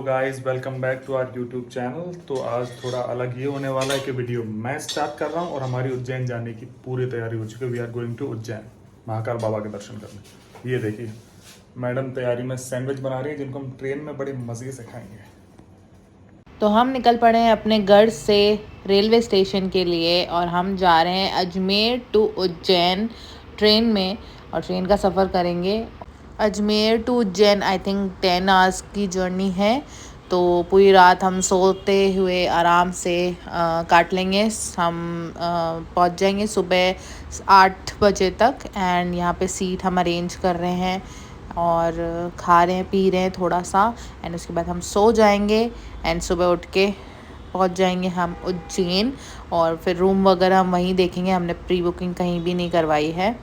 Guys welcome back to our YouTube channel. तो आज थोड़ा अलग ये होने वाला है कि वीडियो मैं स्टार्ट कर रहा हूँ और हमारी उज्जैन जाने की पूरी तैयारी हो चुकी है। We are going to Ujjain Mahakal Baba के दर्शन करने। ये देखिए मैडम तैयारी में सैंडविच बना रही है जिनको हम ट्रेन में बड़े मज़े से खाएंगे। तो हम निकल पड़े हैं अपने घर से रेलवे स्टेशन के लिए और हम जा रहे हैं अजमेर टू उज्जैन ट्रेन में और ट्रेन का सफ़र करेंगे। Ajmer to Ujjain I think 10 hours की जर्नी है। तो पूरी रात हम सोते हुए आराम से काट लेंगे। हम पहुंच जाएंगे सुबह 8 बजे तक एंड यहाँ पे सीट हम अरेंज कर रहे हैं और खा रहे हैं पी रहे हैं थोड़ा सा एंड उसके बाद हम सो जाएंगे एंड सुबह उठ के पहुंच जाएंगे हम उज्जैन। और फिर रूम वगैरह हम वहीं देखेंगे, हमने प्री बुकिंग कहीं भी नहीं करवाई है।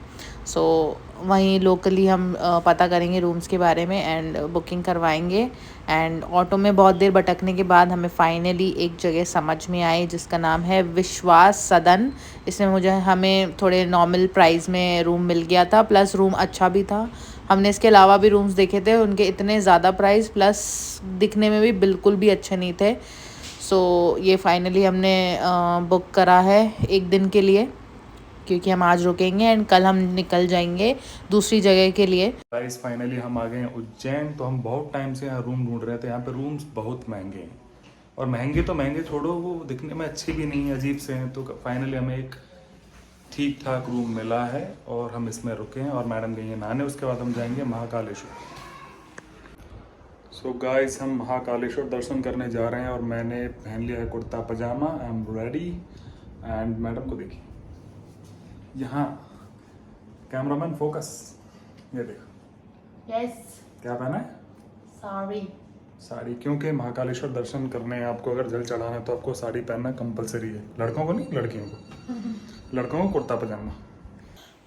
सो वहीं लोकली हम पता करेंगे रूम्स के बारे में एंड बुकिंग करवाएंगे। एंड ऑटो में बहुत देर भटकने के बाद हमें फाइनली एक जगह समझ में आई जिसका नाम है विश्वास सदन। इसमें हमें थोड़े नॉर्मल प्राइस में रूम मिल गया था, प्लस रूम अच्छा भी था। हमने इसके अलावा भी रूम्स देखे थे, उनके इतने ज़्यादा प्राइस प्लस दिखने में भी बिल्कुल भी अच्छे नहीं थे। सो ये फाइनली हमने बुक करा है एक दिन के लिए, क्योंकि हम आज रुकेंगे एंड कल हम निकल जाएंगे दूसरी जगह के लिए। गाइस फाइनली हम आ गए हैं उज्जैन। तो हम बहुत टाइम से यहाँ रूम ढूंढ रहे थे। यहाँ पे रूम्स बहुत महंगे हैं और महंगे तो महंगे छोड़ो, वो दिखने में अच्छे भी नहीं है, अजीब से हैं। तो फाइनली हमें एक ठीक ठाक रूम मिला है और हम इसमें रुके हैं और मैडम गई हैं नहाने। उसके बाद हम जाएंगे महाकालेश्वर। सो गाइस हम महाकालेश्वर दर्शन करने जा रहे हैं और मैंने पहन लिया है kurta pajama. I am ready and madam को देखिए यहाँ कैमरामैन फोकस, ये देखो। यस क्या पहना है? सॉरी साड़ी, क्योंकि महाकालेश्वर दर्शन करने हैं आपको अगर जल चढ़ाना है तो आपको साड़ी पहनना कंपलसरी है। लड़कों को नहीं, लड़कियों को। लड़कों को कुर्ता पजामा।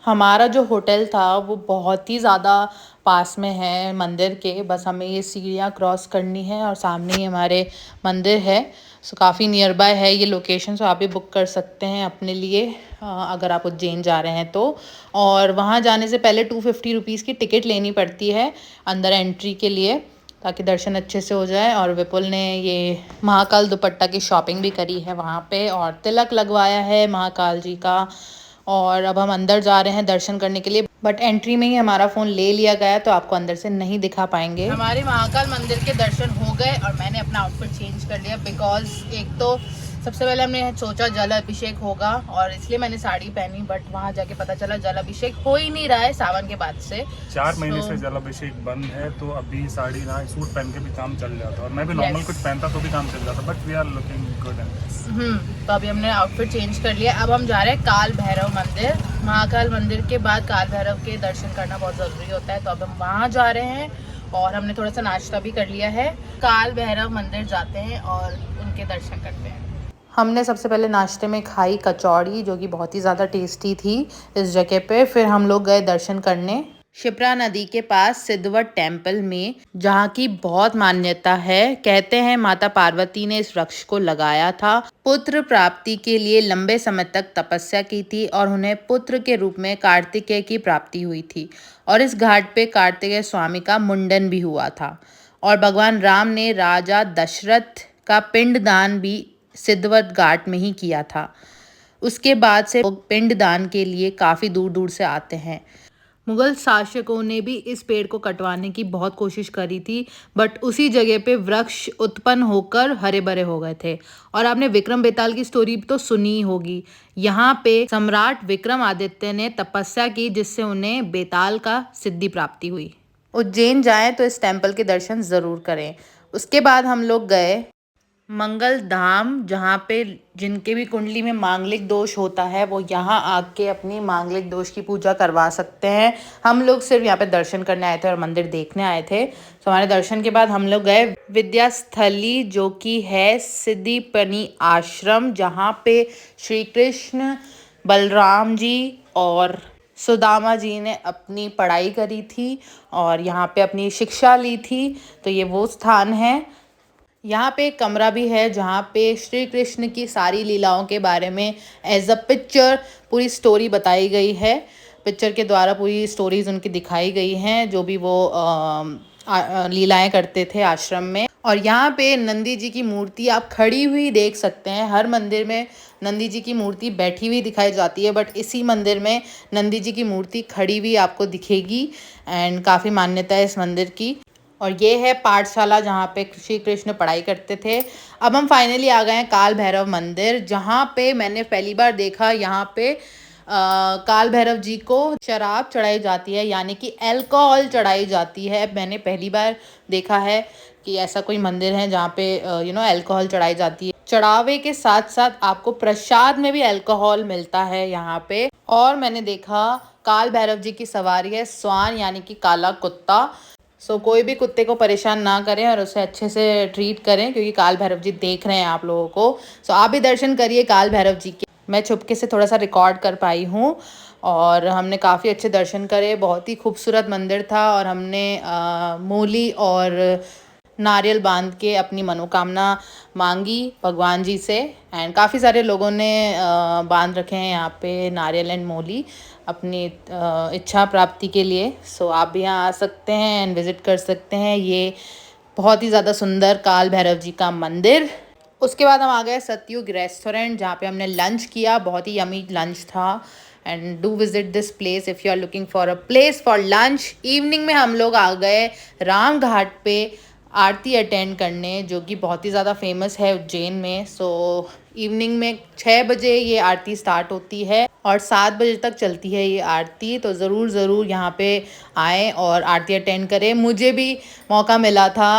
हमारा जो होटल था वो बहुत ही ज़्यादा पास में है मंदिर के, बस हमें ये सीढ़ियाँ क्रॉस करनी है और सामने ही हमारे मंदिर है। सो काफ़ी नियर बाय है ये लोकेशन। सो आप भी बुक कर सकते हैं अपने लिए अगर आप उज्जैन जा रहे हैं तो। और वहाँ जाने से पहले 250 रुपीज़ की टिकट लेनी पड़ती है अंदर एंट्री के लिए, ताकि दर्शन अच्छे से हो जाए। और विपुल ने ये महाकाल दुपट्टा की शॉपिंग भी करी है वहाँ पे और तिलक लगवाया है महाकाल जी का। और अब हम अंदर जा रहे हैं दर्शन करने के लिए, बट एंट्री में ही हमारा फ़ोन ले लिया गया तो आपको अंदर से नहीं दिखा पाएंगे। हमारे महाकाल मंदिर के दर्शन हो गए और मैंने अपना आउटफिट चेंज कर लिया बिकॉज एक तो सबसे पहले हमने सोचा जल अभिषेक होगा और इसलिए मैंने साड़ी पहनी, बट वहाँ जाके पता चला जल अभिषेक हो ही नहीं रहा है सावन के बाद से। 4 महीने से जल अभिषेक बंद है तो अभी साड़ी ना सूट पहन के भी काम चल जाता और मैं भी नॉर्मल कुछ पहनता तो भी काम चल जाता, but we are looking good. तो अभी हमने आउटफिट चेंज कर लिया। अब हम जा रहे हैं काल भैरव मंदिर। महाकाल मंदिर के बाद काल भैरव के दर्शन करना बहुत ज़रूरी होता है, तो अब हम वहाँ जा रहे हैं और हमने थोड़ा सा नाश्ता भी कर लिया है। काल भैरव मंदिर जाते हैं और उनके दर्शन करते हैं। हमने सबसे पहले नाश्ते में खाई कचौड़ी जो कि बहुत ही ज़्यादा टेस्टी थी इस जगह पे। फिर हम लोग गए दर्शन करने शिप्रा नदी के पास सिद्धवट टेम्पल में, जहाँ की बहुत मान्यता है। कहते हैं माता पार्वती ने इस वृक्ष को लगाया था, पुत्र प्राप्ति के लिए लंबे समय तक तपस्या की थी और उन्हें पुत्र के रूप में कार्तिकेय की प्राप्ति हुई थी। और इस घाट पे कार्तिकेय स्वामी का मुंडन भी हुआ था और भगवान राम ने राजा दशरथ का पिंडदान भी सिद्धवट घाट में ही किया था। उसके बाद से लोग पिंडदान के लिए काफ़ी दूर दूर से आते हैं। मुगल शासकों ने भी इस पेड़ को कटवाने की बहुत कोशिश करी थी, बट उसी जगह पे वृक्ष उत्पन्न होकर हरे भरे हो गए थे। और आपने विक्रम बेताल की स्टोरी तो सुनी ही होगी। यहाँ पे सम्राट विक्रमादित्य ने तपस्या की जिससे उन्हें बेताल का सिद्धि प्राप्ति हुई। उज्जैन जाएं तो इस टेम्पल के दर्शन ज़रूर करें। उसके बाद हम लोग गए मंगल धाम, जहाँ पे जिनके भी कुंडली में मांगलिक दोष होता है वो यहाँ आके अपनी मांगलिक दोष की पूजा करवा सकते हैं। हम लोग सिर्फ यहाँ पे दर्शन करने आए थे और मंदिर देखने आए थे। तो हमारे दर्शन के बाद हम लोग गए विद्यास्थली, जो कि है सिद्धिपनी आश्रम, जहाँ पे श्री कृष्ण, बलराम जी और सुदामा जी ने अपनी पढ़ाई करी थी और यहाँ पे अपनी शिक्षा ली थी। तो ये वो स्थान है। यहाँ पे एक कमरा भी है जहाँ पे श्री कृष्ण की सारी लीलाओं के बारे में एज अ पिक्चर पूरी स्टोरी बताई गई है। पिक्चर के द्वारा पूरी स्टोरीज उनकी दिखाई गई हैं, जो भी वो लीलाएं करते थे आश्रम में। और यहाँ पे नंदी जी की मूर्ति आप खड़ी हुई देख सकते हैं। हर मंदिर में नंदी जी की मूर्ति बैठी हुई दिखाई जाती है, बट इसी मंदिर में नंदी जी की मूर्ति खड़ी हुई आपको दिखेगी। एंड काफ़ी मान्यता है इस मंदिर की। और ये है पाठशाला जहाँ पे श्री कृष्ण पढ़ाई करते थे। अब हम फाइनली आ गए हैं काल भैरव मंदिर, जहाँ पे मैंने पहली बार देखा यहाँ पे काल भैरव जी को शराब चढ़ाई जाती है, यानी कि अल्कोहल चढ़ाई जाती है। मैंने पहली बार देखा है कि ऐसा कोई मंदिर है जहाँ पे अल्कोहल चढ़ाई जाती है। चढ़ावे के साथ साथ आपको प्रसाद में भी अल्कोहल मिलता है यहाँ पे। और मैंने देखा काल भैरव जी की सवारी है स्वान, यानी कि काला कुत्ता। सो कोई भी कुत्ते को परेशान ना करें और उसे अच्छे से ट्रीट करें, क्योंकि काल भैरव जी देख रहे हैं आप लोगों को। सो आप भी दर्शन करिए काल भैरव जी के। मैं छुपके से थोड़ा सा रिकॉर्ड कर पाई हूँ और हमने काफ़ी अच्छे दर्शन करे। बहुत ही खूबसूरत मंदिर था और हमने मूली और नारियल बांध के अपनी मनोकामना मांगी भगवान जी से। एंड काफ़ी सारे लोगों ने बांध रखे हैं यहाँ पे नारियल एंड मूली अपनी इच्छा प्राप्ति के लिए। सो आप भी यहाँ आ सकते हैं एंड विज़िट कर सकते हैं ये बहुत ही ज़्यादा सुंदर काल भैरव जी का मंदिर। उसके बाद हम आ गए सतयुग रेस्टोरेंट, जहाँ पे हमने लंच किया। बहुत ही यमी लंच था। And do visit this place if you are looking for a place for lunch. Evening में हम लोग आ गए राम घाट पे आरती अटेंड करने, जो कि बहुत ही ज़्यादा फेमस है उज्जैन में। सो इवनिंग में 6 बजे ये आरती स्टार्ट होती है और 7 बजे तक चलती है ये आरती। तो ज़रूर यहाँ पे आएँ और आरती अटेंड करें। मुझे भी मौका मिला था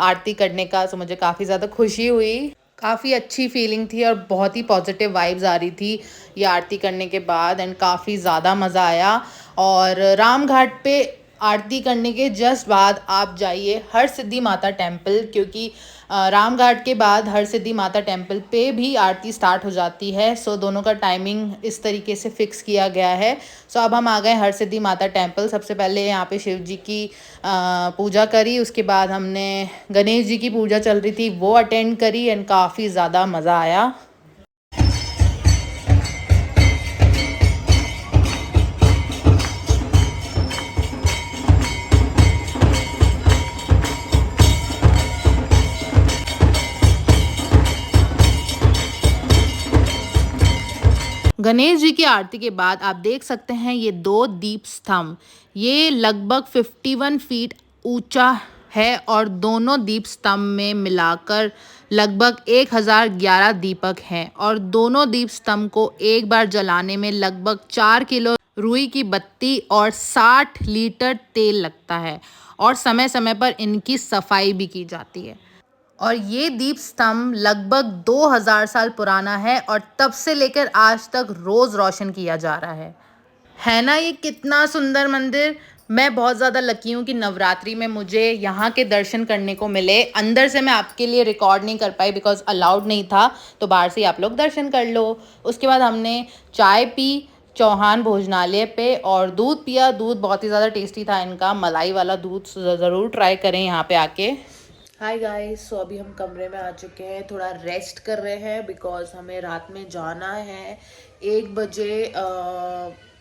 आरती करने का, तो मुझे काफ़ी ज़्यादा खुशी हुई। काफ़ी अच्छी फीलिंग थी और बहुत ही पॉजिटिव वाइब्स आ रही थी ये आरती करने के बाद। एंड काफ़ी ज़्यादा मज़ा आया। और राम घाट पे आरती करने के जस्ट बाद आप जाइए हर सिद्धि माता टेम्पल, क्योंकि राम घाट के बाद हर सिद्धि माता टेम्पल पे भी आरती स्टार्ट हो जाती है। सो दोनों का टाइमिंग इस तरीके से फिक्स किया गया है। सो अब हम आ गए हर सिद्धि माता टेम्पल। सबसे पहले यहाँ पे शिव जी की पूजा करी, उसके बाद हमने गणेश जी की पूजा चल रही थी वो अटेंड करी। एंड काफ़ी ज़्यादा मज़ा आया। गणेश जी की आरती के बाद आप देख सकते हैं ये 2 दीप स्तंभ, ये लगभग 51 फीट ऊंचा है और दोनों दीप स्तंभ में मिलाकर लगभग 1011 दीपक हैं। और दोनों दीप स्तंभ को एक बार जलाने में लगभग 4 किलो रुई की बत्ती और 60 लीटर तेल लगता है। और समय समय पर इनकी सफाई भी की जाती है। और ये दीप स्तंभ लगभग 2000 साल पुराना है और तब से लेकर आज तक रोज़ रोशन किया जा रहा है ना। ये कितना सुंदर मंदिर। मैं बहुत ज़्यादा लकी हूँ कि नवरात्रि में मुझे यहाँ के दर्शन करने को मिले। अंदर से मैं आपके लिए रिकॉर्ड नहीं कर पाई बिकॉज अलाउड नहीं था, तो बाहर से ही आप लोग दर्शन कर लो। उसके बाद हमने चाय पी चौहान भोजनालय पे और दूध पिया। दूध बहुत ही ज़्यादा टेस्टी था इनका, मलाई वाला दूध ज़रूर ट्राई करें यहाँ पे आके। हाय गाइस, सो अभी हम कमरे में आ चुके हैं, थोड़ा रेस्ट कर रहे हैं बिकॉज हमें रात में जाना है 1 बजे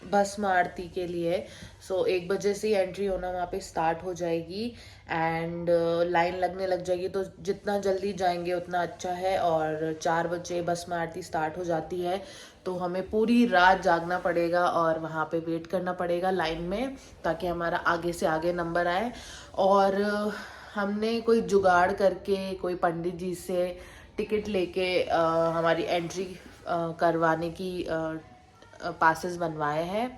भस्म आरती के लिए। सो 1 बजे से एंट्री होना वहाँ पे स्टार्ट हो जाएगी एंड लाइन लगने लग जाएगी। तो जितना जल्दी जाएंगे उतना अच्छा है। और 4 बजे भस्म आरती स्टार्ट हो जाती है, तो हमें पूरी रात जागना पड़ेगा और वहाँ पे वेट करना पड़ेगा लाइन में, ताकि हमारा आगे से आगे नंबर आए। और हमने कोई जुगाड़ करके कोई पंडित जी से टिकट लेके हमारी एंट्री करवाने की पासेस बनवाए हैं।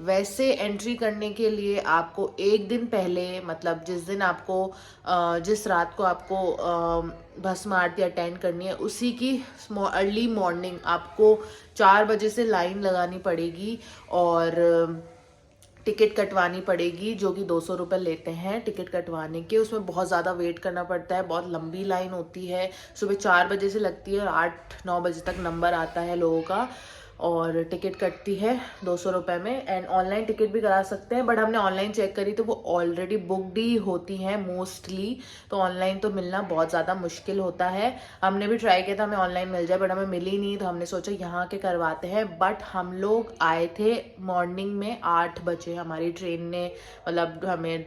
वैसे एंट्री करने के लिए आपको 1 दिन पहले, मतलब जिस दिन आपको जिस रात को आपको भस्म आरती अटेंड करनी है, उसी की अर्ली मॉर्निंग आपको 4 बजे से लाइन लगानी पड़ेगी और टिकट कटवानी पड़ेगी, जो कि 200 रुपये लेते हैं टिकट कटवाने के। उसमें बहुत ज़्यादा वेट करना पड़ता है, बहुत लंबी लाइन होती है। सुबह 4 बजे से लगती है और 8-9 बजे तक नंबर आता है लोगों का। और टिकट कटती है 200 रुपये में। एंड ऑनलाइन टिकट भी करा सकते हैं, बट हमने ऑनलाइन चेक करी तो वो ऑलरेडी बुकड ही होती हैं मोस्टली। तो ऑनलाइन तो मिलना बहुत ज़्यादा मुश्किल होता है। हमने भी ट्राई किया था हमें ऑनलाइन मिल जाए, बट हमें मिली नहीं। तो हमने सोचा यहाँ के करवाते हैं। बट हम लोग आए थे मॉर्निंग में 8 बजे, हमारी ट्रेन ने मतलब हमें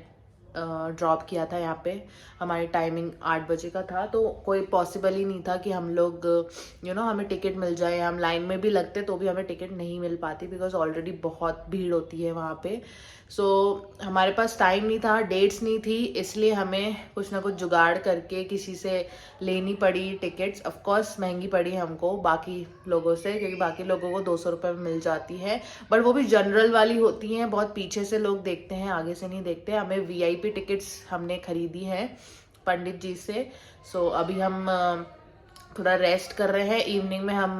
ड्रॉप किया था यहाँ पे। हमारी टाइमिंग 8 बजे का था, तो कोई पॉसिबल ही नहीं था कि हम लोग हमें टिकट मिल जाए। हम लाइन में भी लगते तो भी हमें टिकट नहीं मिल पाती, बिकॉज ऑलरेडी बहुत भीड़ होती है वहाँ पे। सो हमारे पास टाइम नहीं था, डेट्स नहीं थी, इसलिए हमें कुछ ना कुछ जुगाड़ करके किसी से लेनी पड़ी टिकट्स। ऑफ कोर्स महंगी पड़ी हमको बाकी लोगों से, क्योंकि बाकी लोगों को 200 रुपये में मिल जाती है, बट वो भी जनरल वाली होती हैं, बहुत पीछे से लोग देखते हैं, आगे से नहीं देखते। हमें वीआईपी टिकट्स हमने खरीदी हैं पंडित जी से। सो अभी हम थोड़ा रेस्ट कर रहे हैं। इवनिंग में हम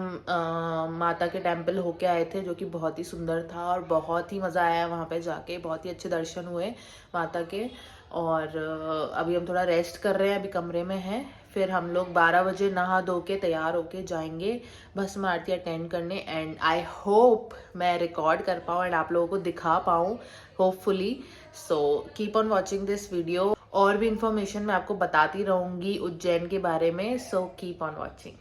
माता के टेम्पल होके आए थे, जो कि बहुत ही सुंदर था और बहुत ही मज़ा आया वहाँ पे जाके, बहुत ही अच्छे दर्शन हुए माता के। और अभी हम थोड़ा रेस्ट कर रहे हैं, अभी कमरे में हैं। फिर हम लोग 12 बजे नहा धो के तैयार होके जाएंगे भस्म आरती अटेंड करने। एंड आई होप मैं रिकॉर्ड कर पाऊँ एंड आप लोगों को दिखा पाऊँ, hopefully. So keep on watching this video. और भी इंफॉर्मेशन मैं आपको बताती रहूँगी उज्जैन के बारे में, सो कीप ऑन वॉचिंग।